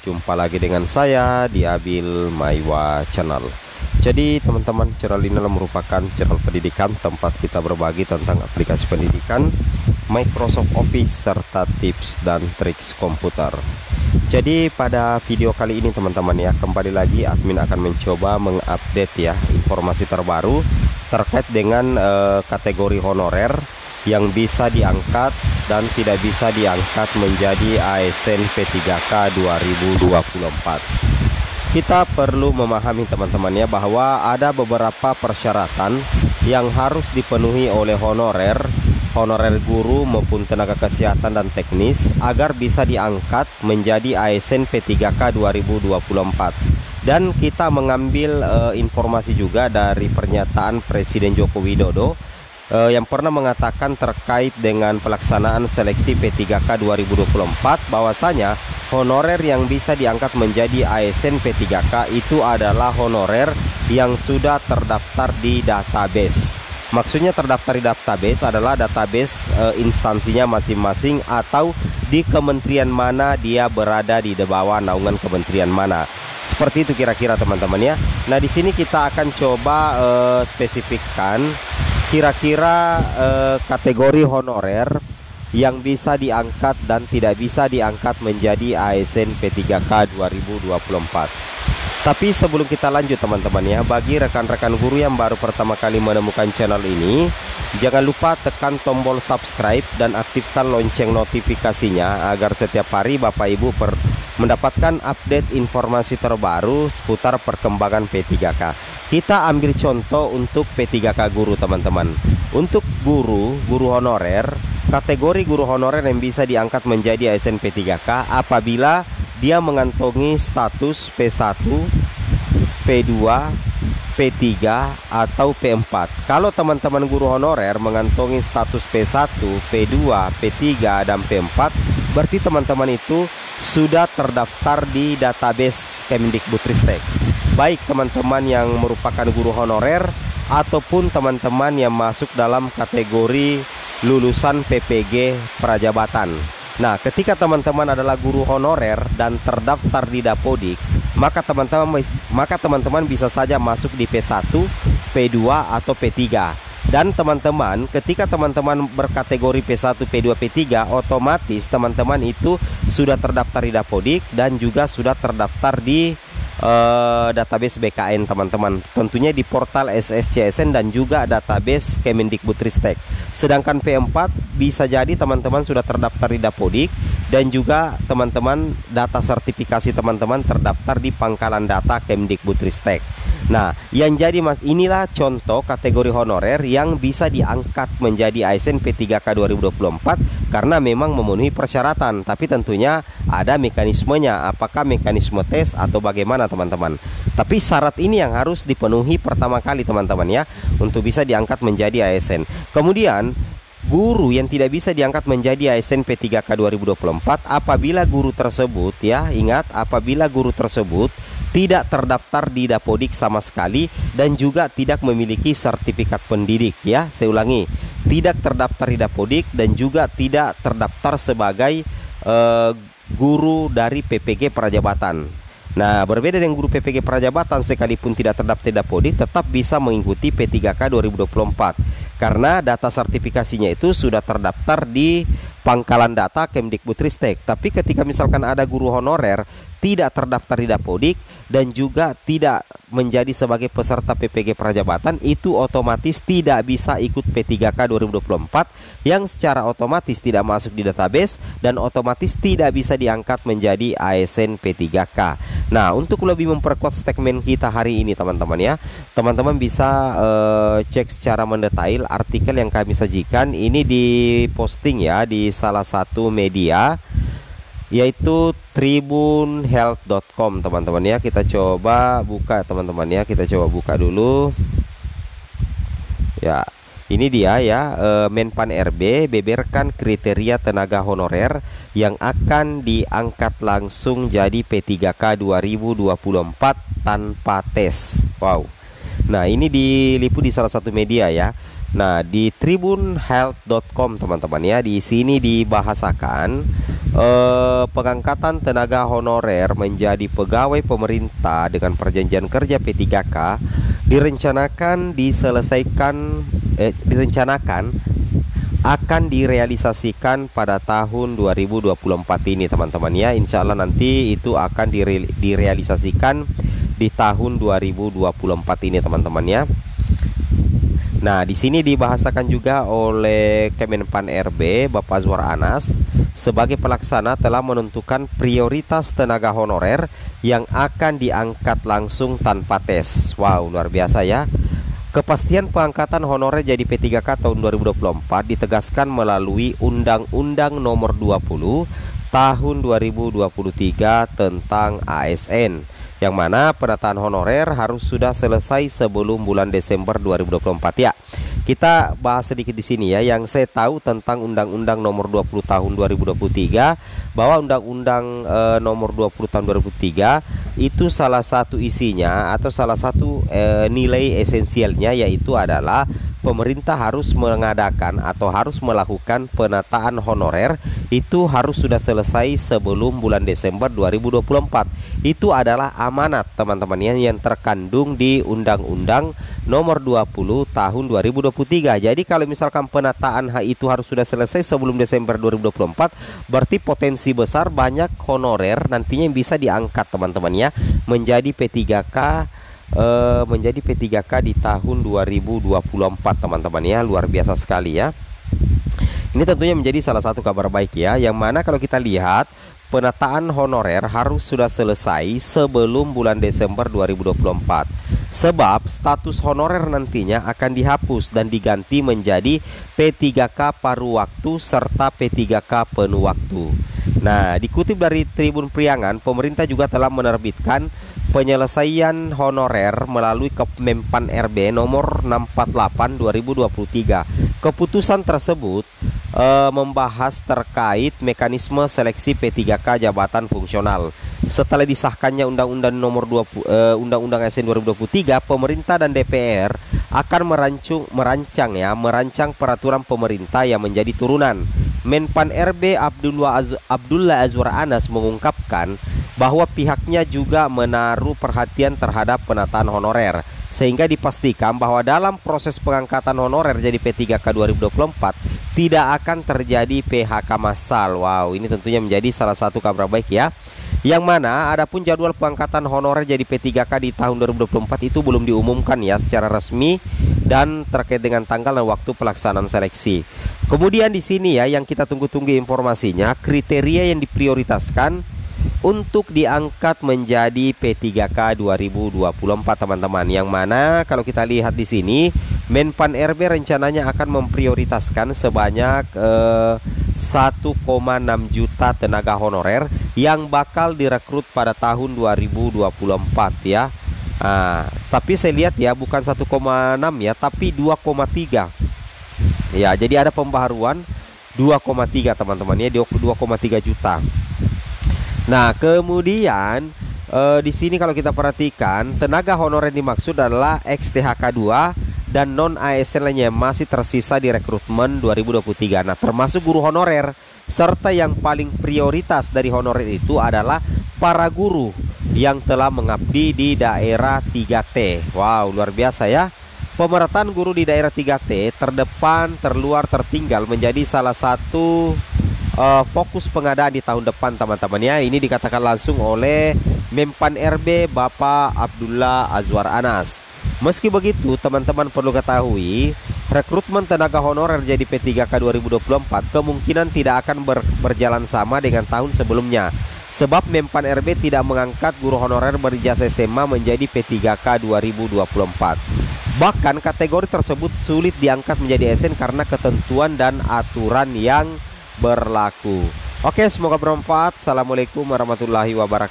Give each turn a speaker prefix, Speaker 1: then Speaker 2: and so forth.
Speaker 1: jumpa lagi dengan saya di Abil Maiwa Channel. Jadi teman-teman, channel ini merupakan channel pendidikan tempat kita berbagi tentang aplikasi pendidikan, Microsoft Office, serta tips dan triks komputer. Jadi pada video kali ini teman-teman ya, kembali lagi admin akan mencoba mengupdate ya informasi terbaru terkait dengan kategori honorer yang bisa diangkat dan tidak bisa diangkat menjadi ASN P3K 2024. Kita perlu memahami teman-teman ya, bahwa ada beberapa persyaratan yang harus dipenuhi oleh honorer guru maupun tenaga kesehatan dan teknis agar bisa diangkat menjadi ASN P3K 2024. Dan kita mengambil informasi juga dari pernyataan Presiden Joko Widodo yang pernah mengatakan terkait dengan pelaksanaan seleksi P3K 2024 bahwasanya honorer yang bisa diangkat menjadi ASN P3K itu adalah honorer yang sudah terdaftar di database. Maksudnya terdaftar di database adalah database instansinya masing-masing atau di kementerian mana dia berada, di bawah naungan kementerian mana. Seperti itu kira-kira teman-teman ya. Nah, di sini kita akan coba spesifikkan kira-kira kategori honorer yang bisa diangkat dan tidak bisa diangkat menjadi ASN P3K 2024. Tapi sebelum kita lanjut teman-teman ya, bagi rekan-rekan guru yang baru pertama kali menemukan channel ini, jangan lupa tekan tombol subscribe dan aktifkan lonceng notifikasinya agar setiap hari Bapak Ibu mendapatkan update informasi terbaru seputar perkembangan P3K. Kita ambil contoh untuk P3K guru teman-teman. Untuk guru honorer, kategori guru honorer yang bisa diangkat menjadi ASN P3K apabila dia mengantongi status P1, P2, P3 atau P4. Kalau teman-teman guru honorer mengantongi status P1, P2, P3 dan P4, berarti teman-teman itu sudah terdaftar di database Kemendikbudristek. Baik teman-teman yang merupakan guru honorer ataupun teman-teman yang masuk dalam kategori lulusan PPG Prajabatan. Nah, ketika teman-teman adalah guru honorer dan terdaftar di Dapodik, maka teman-teman bisa saja masuk di P1, P2 atau P3. Dan teman-teman, ketika teman-teman berkategori P1, P2, P3, otomatis teman-teman itu sudah terdaftar di Dapodik dan juga sudah terdaftar di database BKN teman-teman, tentunya di portal SSCSN dan juga database Kemendikbudristek. Sedangkan P4 bisa jadi teman-teman sudah terdaftar di Dapodik dan juga teman-teman data sertifikasi teman-teman terdaftar di pangkalan data Kemendikbudristek. Nah, yang jadi inilah contoh kategori honorer yang bisa diangkat menjadi ASN P3K 2024 karena memang memenuhi persyaratan, tapi tentunya ada mekanismenya, apakah mekanisme tes atau bagaimana teman-teman. Tapi syarat ini yang harus dipenuhi pertama kali teman-teman ya, untuk bisa diangkat menjadi ASN. Kemudian guru yang tidak bisa diangkat menjadi ASN P3K 2024 apabila guru tersebut ya, ingat, apabila guru tersebut tidak terdaftar di Dapodik sama sekali dan juga tidak memiliki sertifikat pendidik ya. Saya ulangi, tidak terdaftar di Dapodik dan juga tidak terdaftar sebagai guru dari PPG Prajabatan. Nah, berbeda dengan guru PPG Prajabatan, sekalipun tidak terdaftar di Dapodik tetap bisa mengikuti P3K 2024 karena data sertifikasinya itu sudah terdaftar di pangkalan data Kemdikbudristek. Tapi ketika misalkan ada guru honorer tidak terdaftar di Dapodik dan juga tidak menjadi sebagai peserta PPG Prajabatan, itu otomatis tidak bisa ikut P3K 2024 yang secara otomatis tidak masuk di database dan otomatis tidak bisa diangkat menjadi ASN P3K. Nah, untuk lebih memperkuat statement kita hari ini teman-teman ya, teman-teman bisa cek secara mendetail artikel yang kami sajikan. Ini di posting ya di salah satu media, yaitu tribunhealth.com teman-teman ya. Kita coba buka teman-teman ya, kita coba buka dulu ya. Ini dia ya, Menpan RB beberkan kriteria tenaga honorer yang akan diangkat langsung jadi P3K 2024 tanpa tes. Wow. Nah, ini diliput di salah satu media ya. Nah, di tribunhealth.com teman-teman ya, di sini dibahasakan pengangkatan tenaga honorer menjadi pegawai pemerintah dengan perjanjian kerja P3K direncanakan akan direalisasikan pada tahun 2024 ini teman-teman ya. Insya Allah nanti itu akan direalisasikan di tahun 2024 ini teman-teman ya. Nah, di sini dibahasakan juga oleh Kemenpan RB, Bapak Azwar Anas, sebagai pelaksana telah menentukan prioritas tenaga honorer yang akan diangkat langsung tanpa tes. Wow, luar biasa ya. Kepastian pengangkatan honorer jadi P3K tahun 2024 ditegaskan melalui Undang-Undang Nomor 20 Tahun 2023 tentang ASN, yang mana penataan honorer harus sudah selesai sebelum bulan Desember 2024 ya. Kita bahas sedikit di sini ya, yang saya tahu tentang Undang-Undang Nomor 20 Tahun 2023, bahwa Undang-Undang Nomor 20 Tahun 2003 itu salah satu isinya atau salah satu nilai esensialnya yaitu adalah pemerintah harus mengadakan atau harus melakukan penataan honorer itu harus sudah selesai sebelum bulan Desember 2024. Itu adalah amanat teman-teman yang terkandung di Undang-Undang Nomor 20 Tahun 2023. Jadi kalau misalkan penataan itu harus sudah selesai sebelum Desember 2024, berarti potensi besar banyak honorer nantinya yang bisa diangkat teman-teman ya menjadi P3K di tahun 2024 teman-teman ya. Luar biasa sekali ya. Ini tentunya menjadi salah satu kabar baik ya, yang mana kalau kita lihat penataan honorer harus sudah selesai sebelum bulan Desember 2024. Sebab status honorer nantinya akan dihapus dan diganti menjadi P3K paruh waktu serta P3K penuh waktu. Nah, dikutip dari Tribun Priangan, pemerintah juga telah menerbitkan penyelesaian honorer melalui Kemenpan RB nomor 648 2023. Keputusan tersebut membahas terkait mekanisme seleksi P3K jabatan fungsional. Setelah disahkannya Undang-Undang Nomor 20 Undang-Undang ASN 2023, pemerintah dan DPR akan merancang peraturan pemerintah yang menjadi turunan. Menpan RB Abdullah Azwar Anas mengungkapkan bahwa pihaknya juga menaruh perhatian terhadap penataan honorer, sehingga dipastikan bahwa dalam proses pengangkatan honorer jadi P3K 2024 tidak akan terjadi PHK massal. Wow, ini tentunya menjadi salah satu kabar baik ya. Yang mana adapun jadwal pengangkatan honorer jadi P3K di tahun 2024 itu belum diumumkan ya secara resmi dan terkait dengan tanggal dan waktu pelaksanaan seleksi. Kemudian di sini ya yang kita tunggu-tunggu informasinya, kriteria yang diprioritaskan untuk diangkat menjadi P3K 2024 teman-teman. Yang mana kalau kita lihat di sini Menpan RB rencananya akan memprioritaskan sebanyak 1,6 juta tenaga honorer yang bakal direkrut pada tahun 2024 ya. Tapi saya lihat ya bukan 1,6 ya, tapi 2,3. Ya, jadi ada pembaharuan 2,3 teman-teman ya, 2,3 juta. Nah, kemudian di sini kalau kita perhatikan tenaga honorer yang dimaksud adalah ex-THK 2 dan non-ASN lainnya masih tersisa di rekrutmen 2023. Nah, termasuk guru honorer, serta yang paling prioritas dari honorer itu adalah para guru yang telah mengabdi di daerah 3T. Wow, luar biasa ya. Pemerataan guru di daerah 3T terdepan, terluar, tertinggal menjadi salah satu fokus pengadaan di tahun depan teman-teman ya. Ini dikatakan langsung oleh Menpan RB Bapak Abdullah Azwar Anas. Meski begitu, teman-teman perlu ketahui, rekrutmen tenaga honorer jadi P3K 2024 kemungkinan tidak akan berjalan sama dengan tahun sebelumnya. Sebab Menpan RB tidak mengangkat guru honorer berijazah SMA menjadi P3K 2024. Bahkan kategori tersebut sulit diangkat menjadi ASN karena ketentuan dan aturan yang berlaku. Oke, semoga bermanfaat. Assalamualaikum warahmatullahi wabarakatuh.